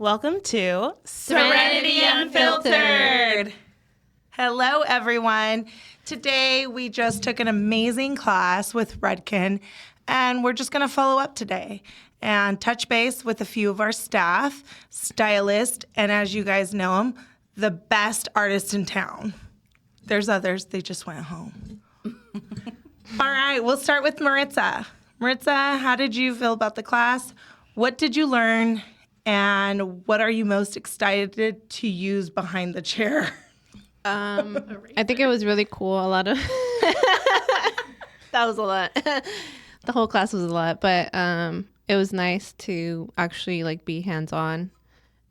Welcome to Serenity Unfiltered. Hello, everyone. Today, we just took an amazing class with Redken, and we're just going to follow up today and touch base with a few of our staff, stylists, and as you guys know them, the best artists in town. There's others. They just went home. All right, we'll start with Maritza. Maritza, how did you feel about the class? What did you learn? And what are you most excited to use behind the chair? I think it was really cool. That was a lot. The whole class was a lot, but it was nice to actually be hands-on,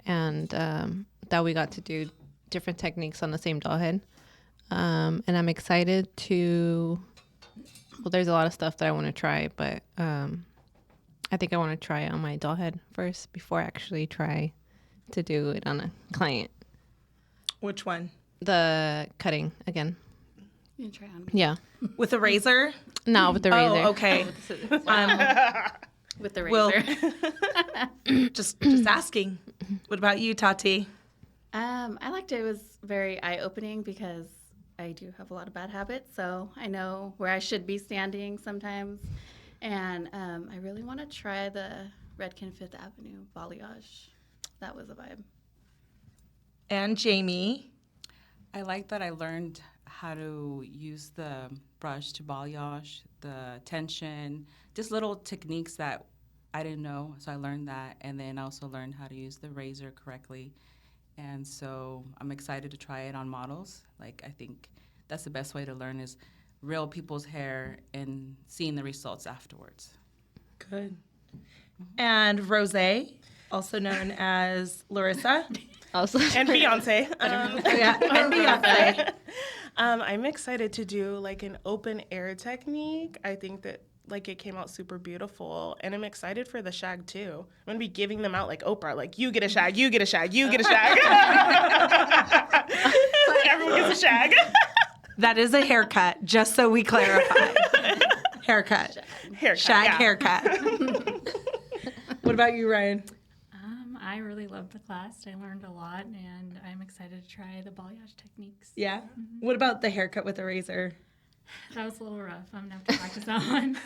and that we got to do different techniques on the same doll head. And I'm excited to. Well, there's a lot of stuff that I want to try, but I think I want to try it on my doll head first before I actually try to do it on a client. Which one? The cutting again. You can try on me. Yeah. With a razor? No, with the razor. Oh, okay. With the razor. Well, just asking. What about you, Tati? I liked it. It was very eye-opening because I do have a lot of bad habits, so I know where I should be standing sometimes. And I really want to try the Redken 5th Avenue Balayage. That was a vibe. And Jamie? I like that I learned how to use the brush to balayage, the tension, just little techniques that I didn't know. So I learned that. And then I also learned how to use the razor correctly. And so I'm excited to try it on models. I think that's the best way to learn is real people's hair and seeing the results afterwards. Good. And Rosé, also known as Larissa. Also. And Beyonce. And Beyonce. I'm excited to do an open air technique. I think that it came out super beautiful, and I'm excited for the shag too. I'm gonna be giving them out like Oprah, you get a shag, you get a shag, you get a shag. Everyone gets a shag. That is a haircut, just so we clarify. Haircut. Shag yeah. haircut. What about you, Ryan? I really loved the class. I learned a lot, and I'm excited to try the balayage techniques. Yeah? What about the haircut with a razor? That was a little rough. I'm going to have to practice that one.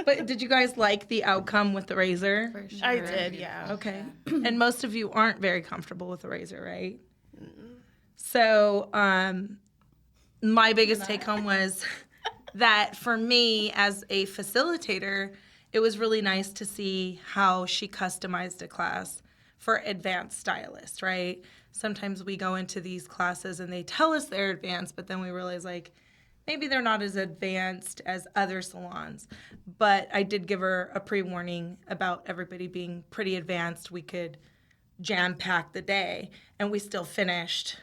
But did you guys like the outcome with the razor? For sure. I did, yeah. Okay. And most of you aren't very comfortable with the razor, right? So my biggest take home was that for me as a facilitator, it was really nice to see how she customized a class for advanced stylists, right? Sometimes we go into these classes and they tell us they're advanced, but then we realize maybe they're not as advanced as other salons. But I did give her a pre-warning about everybody being pretty advanced. We could jam-pack the day, and we still finished,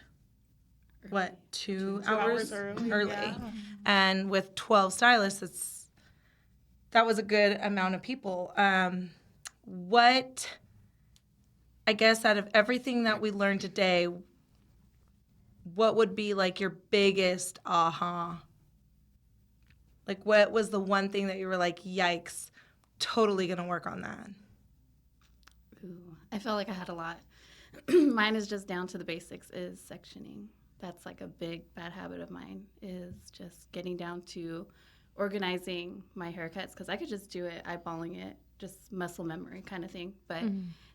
2 hours early. Yeah. And with 12 stylists, that was a good amount of people. I guess out of everything that we learned today, what would be your biggest aha? What was the one thing that you were yikes, totally gonna work on that? Ooh, I felt like I had a lot. Mine is just down to the basics, is sectioning. That's a big bad habit of mine, is just getting down to organizing my haircuts, because I could just do it, eyeballing it, just muscle memory kind of thing. But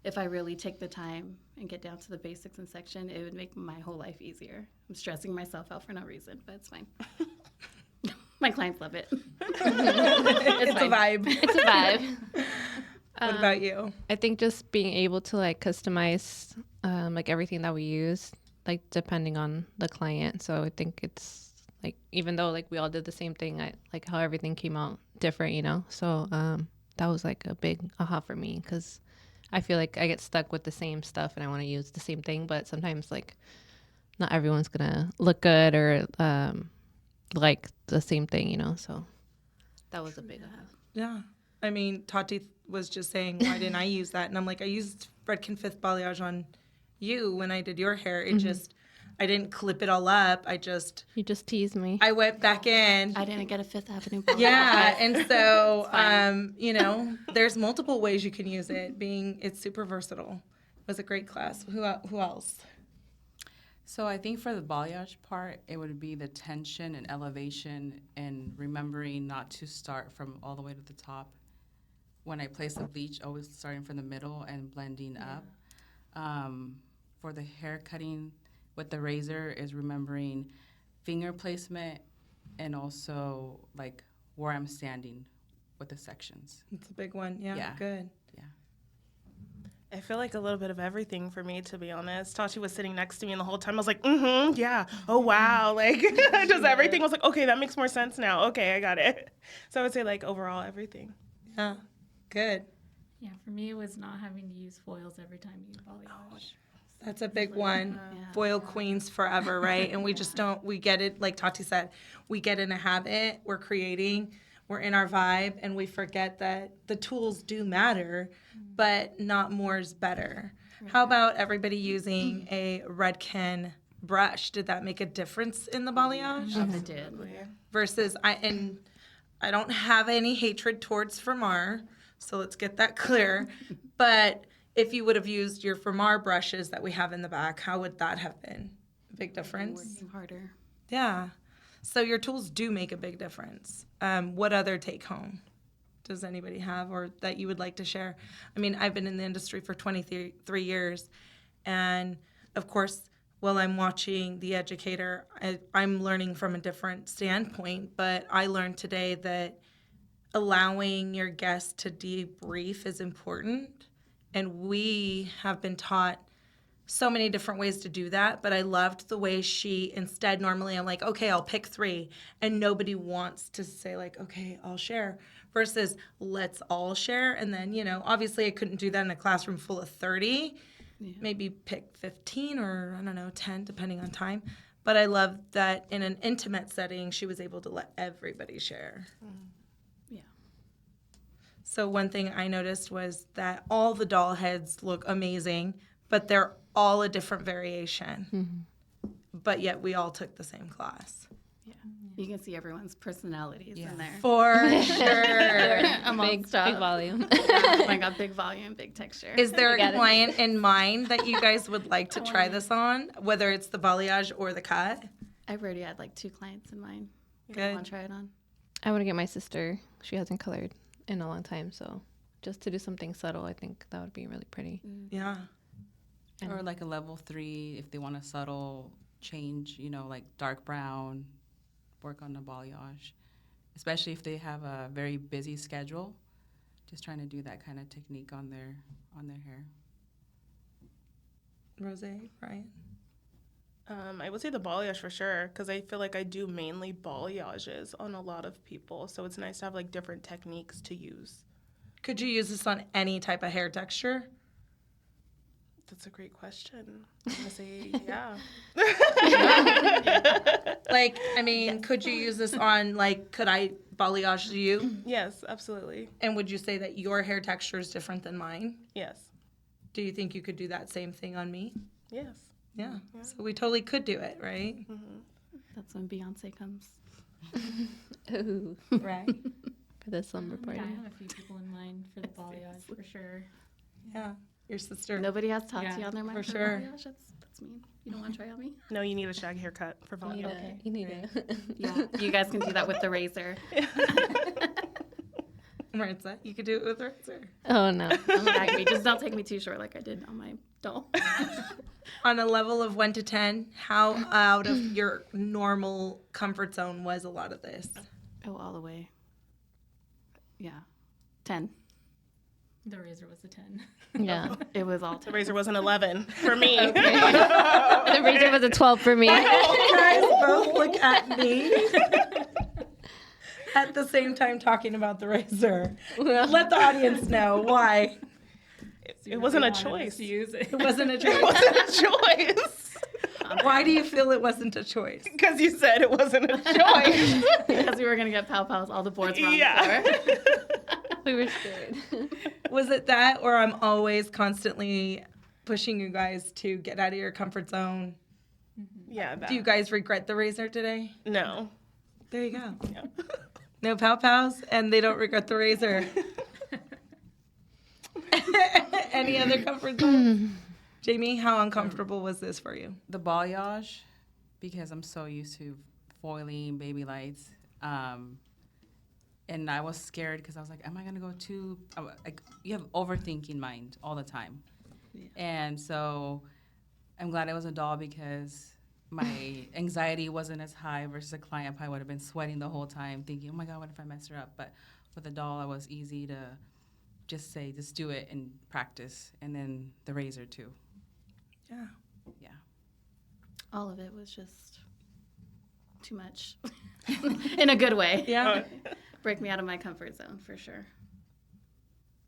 if I really take the time and get down to the basics and section, it would make my whole life easier. I'm stressing myself out for no reason, but it's fine. My clients love it. It's a vibe. It's a vibe. What about you? I think just being able to customize everything that we use, depending on the client. So I think it's even though we all did the same thing, I how everything came out different, So that was a big aha for me, because I feel like I get stuck with the same stuff and I want to use the same thing, but sometimes not everyone's gonna look good or like the same thing, So that was a big aha. Yeah. I mean, Tati was just saying, why didn't I use that? And I'm I used Redken 5th Balayage on you when I did your hair. It just, I didn't clip it all up. You just teased me. I went back in. I didn't get a Fifth Avenue. Yeah, and so, there's multiple ways you can use it. It's super versatile. was a great class. Who else? So I think for the balayage part, it would be the tension and elevation and remembering not to start from all the way to the top. When I place the bleach, always starting from the middle and blending up. For the hair cutting with the razor is remembering finger placement and also like where I'm standing with the sections. It's a big one. Yeah, Yeah. good. I feel like a little bit of everything for me, to be honest. Tachi was sitting next to me, and the whole time I was like, yeah, oh, wow. Like, just everything was like, okay, that makes more sense now. Okay, I got it. So I would say, like, overall, everything. Yeah, good. Yeah, for me, it was not having to use foils every time you balayage. That's a big one. Yeah. Foil queens forever, right? And we just don't, we get it, like Tati said, we get in a habit, we're creating, we're in our vibe, and we forget that the tools do matter, but not more is better. How about everybody using a Redken brush? Did that make a difference in the balayage? It did. Versus, I don't have any hatred towards Fermar, so let's get that clear. But if you would have used your Fermar brushes that we have in the back, how would that have been? A big difference? Working harder. Yeah. So your tools do make a big difference. What other take home does anybody have or that you would like to share? I mean, I've been in the industry for 23 years. And of course, while I'm watching The Educator, I'm learning from a different standpoint. But I learned today that allowing your guests to debrief is important. And we have been taught so many different ways to do that, but I loved the way she instead, normally I'm like, okay, I'll pick 3, and nobody wants to say like, okay, I'll share, versus let's all share. And then, you know, obviously I couldn't do that in a classroom full of 30, maybe pick 15 or I don't know, 10, depending on time. But I love that in an intimate setting, she was able to let everybody share. Yeah. So one thing I noticed was that all the doll heads look amazing, but they're all a different variation. But yet we all took the same class. Yeah. You can see everyone's personalities in there. For sure. Big volume. Oh my God, big volume, big texture. Is there a client in mind that you guys would like to try this on, whether it's the balayage or the cut? I've already had like 2 clients in mind. Good. Want to try it on? I want to get my sister. She hasn't colored in a long time, so just to do something subtle, I think that would be really pretty. Yeah. Or like a level 3 if they want a subtle change, you know, like dark brown, work on the balayage. Especially if they have a very busy schedule. Just trying to do that kind of technique on their hair. Rose, Brian? I would say the balayage for sure, because I feel like I do mainly balayages on a lot of people. So it's nice to have like different techniques to use. Could you use this on any type of hair texture? That's a great question. I'm going to say, yeah. Like, I mean, could you use this on, like, could I balayage you? Yes, absolutely. And would you say that your hair texture is different than mine? Yes. Do you think you could do that same thing on me? Yes. Yeah. So we totally could do it, right? That's when Beyonce comes. Ooh, Right. for the slumber Yeah, party. I have a few people in mind for the balayage for sure. Yeah. Your sister. Nobody has Tati Yeah, on their mind for for sure. balayage? That's mean. You don't want to try on me? No, you need a shag haircut for You need, volume. you need it. Yeah. You guys can do that with the razor. Maritza, you could do it with razor. Oh, no. Don't drag me. Just don't take me too short like I did on my doll. On a level of 1 to 10, how out of your normal comfort zone was a lot of this? Oh, all the way. Yeah. 10. The razor was a 10. Yeah. It was all The 10. razor was an 11 for me. The razor was a 12 for me. You guys both look at me at the same time talking about the razor. Let the audience know why. It wasn't a choice. To use it. It wasn't a It choice. wasn't a choice. Why do you feel it wasn't a choice? Because you said it wasn't a choice. Because we were going to get pow-pows, all the boards were on Yeah. the floor. We were scared. Was it that, or I'm always constantly pushing you guys to get out of your comfort zone? Yeah. Do you guys regret the razor today? No. There you go. Yeah. No pow-pows, and they don't regret the razor. Any other comfort zone? Jamie, how uncomfortable was this for you? The balayage, because I'm so used to foiling baby lights. And I was scared because I was like, am I going to go too, like, you have overthinking mind all the time. Yeah. And so I'm glad it was a doll because my anxiety wasn't as high versus a client. I probably would have been sweating the whole time thinking, oh my God, what if I mess her up? But with a doll, it was easy to just say, just do it and practice. And then the razor too. Yeah. Yeah. All of it was just too much in a good way. Yeah. Break me out of my comfort zone for sure.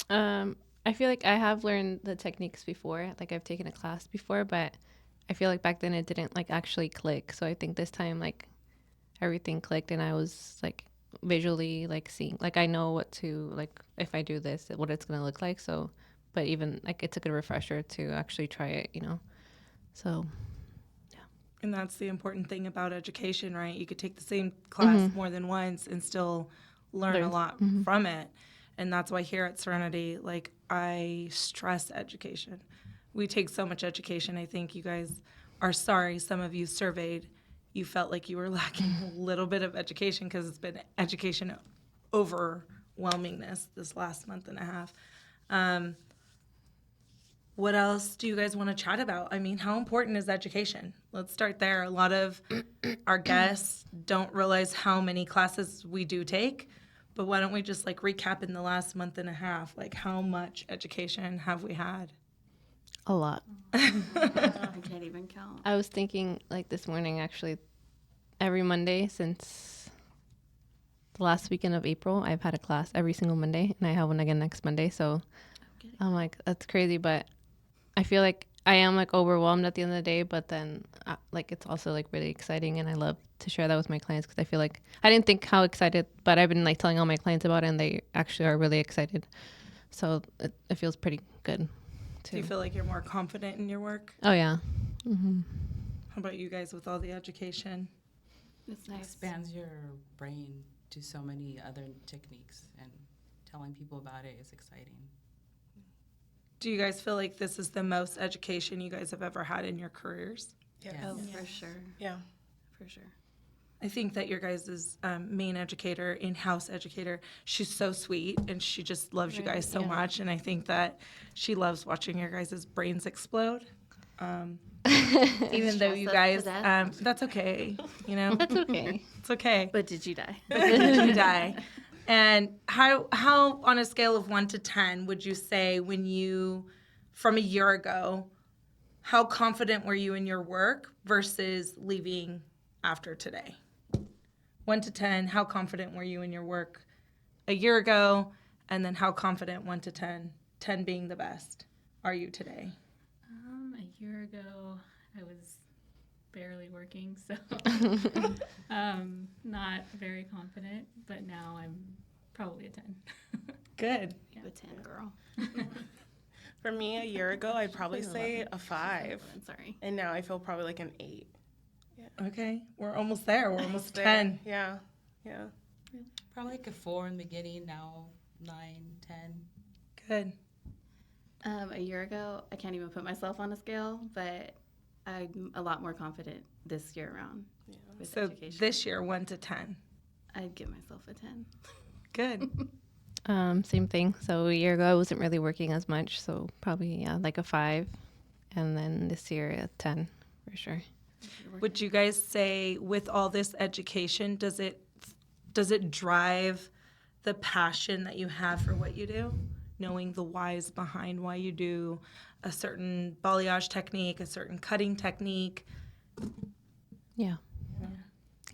I feel like I have learned the techniques before. Like I've taken a class before, but I feel like back then it didn't like actually click. So I think this time like everything clicked and I was like visually like seeing, like I know what to, like if I do this, what it's going to look like. So, but even like it's a good refresher to actually try it, you know? So And that's the important thing about education, right? You could take the same class more than once and still learn a lot from it. And that's why here at Serenity, like, I stress education. We take so much education. I think you guys are sorry. Some of you surveyed, you felt like you were lacking a little bit of education because it's been education overwhelmingness this last month and a half. What else do you guys want to chat about? I mean, how important is education? Let's start there. A lot of our guests don't realize how many classes we do take, but why don't we just like recap in the last month and a half, like how much education have we had? a lot. I can't even count. I was thinking like this morning, actually, every Monday since the last weekend of April, I've had a class every single Monday, and I have one again next Monday. So I'm like, that's crazy, but I feel like I am like overwhelmed at the end of the day, but then like it's also like really exciting, and I love to share that with my clients because I feel like I didn't think how excited, but I've been like telling all my clients about it, and they actually are really excited. So it feels pretty good too. Do you feel like you're more confident in your work? Oh yeah. Mm-hmm. How about you guys with all the education? It's nice. Expands your brain to so many other techniques, and telling people about it is exciting. Do you guys feel like this is the most education you guys have ever had in your careers? Yes. Oh, for sure. Yeah. For sure. I think that your guys' main educator, in-house educator, she's so sweet, and she just loves you guys so much, and I think that she loves watching your guys' brains explode. Even though you guys, that's okay, you know? That's okay. It's okay. But did you die? Did you die? And how on a scale of 1 to 10 would you say when you, from a year ago, how confident were you in your work versus leaving after today? 1 to 10, how confident were you in your work a year ago? And then how confident, 1 to 10, 10 being the best, are you today? A year ago, I was barely working, so not very confident, but now I'm probably a 10. Good. Yeah. A 10, girl. For me, a year ago, I'd probably say a 5. I'm sorry. And now I feel probably like an 8. Okay, we're almost there. We're almost there. 10. Yeah. Yeah. Probably like a 4 in the beginning, now 9, 10. Good. A year ago, I can't even put myself on a scale, but I'm a lot more confident this year around with So education. this year, 1 to 10. I'd give myself a 10. Good. Same thing. So a year ago, I wasn't really working as much, so probably like a 5, and then this year a 10 for sure. Would you guys say with all this education, does it drive the passion that you have for what you do? Knowing the whys behind why you do a certain balayage technique, a certain cutting technique. Yeah.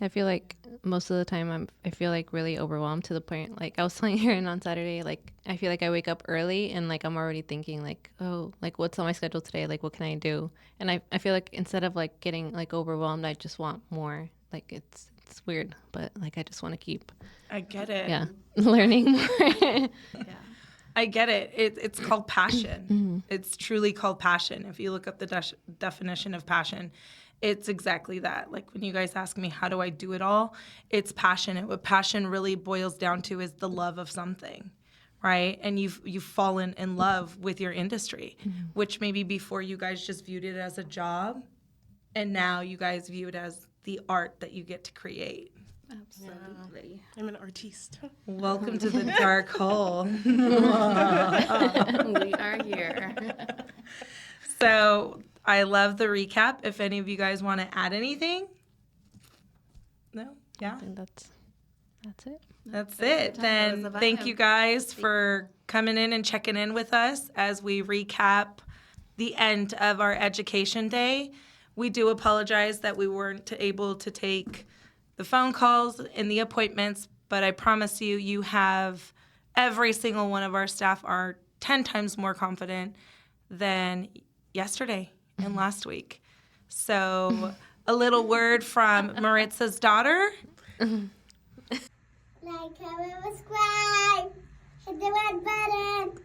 I feel like most of the time I feel like really overwhelmed to the point, like I was telling Erin on Saturday, like I feel like I wake up early and like I'm already thinking like, oh, like what's on my schedule today? Like what can I do? And I feel like instead of like getting like overwhelmed, I just want more. Like it's weird, but like I just want to keep I get it. learning more. Yeah. I get it. It's called passion. It's truly called passion. If you look up the definition of passion, it's exactly that. Like when you guys ask me, how do I do it all? It's passion. And what passion really boils down to is the love of something, right? And you've fallen in love with your industry, which maybe before you guys just viewed it as a job, and now you guys view it as the art that you get to create. Absolutely. I'm an artiste. Welcome to the dark hole. We are here. So I love the recap. If any of you guys want to add anything? No? Yeah? I think that's it. That's That was it. the Then vibe. thank you guys for coming in and checking in with us as we recap the end of our education day. We do apologize that we weren't able to take the phone calls and the appointments, but I promise you, you have every single one of our staff are 10 times more confident than yesterday and last week. So a little word from Maritza's daughter. Like, comment, subscribe, hit the red button.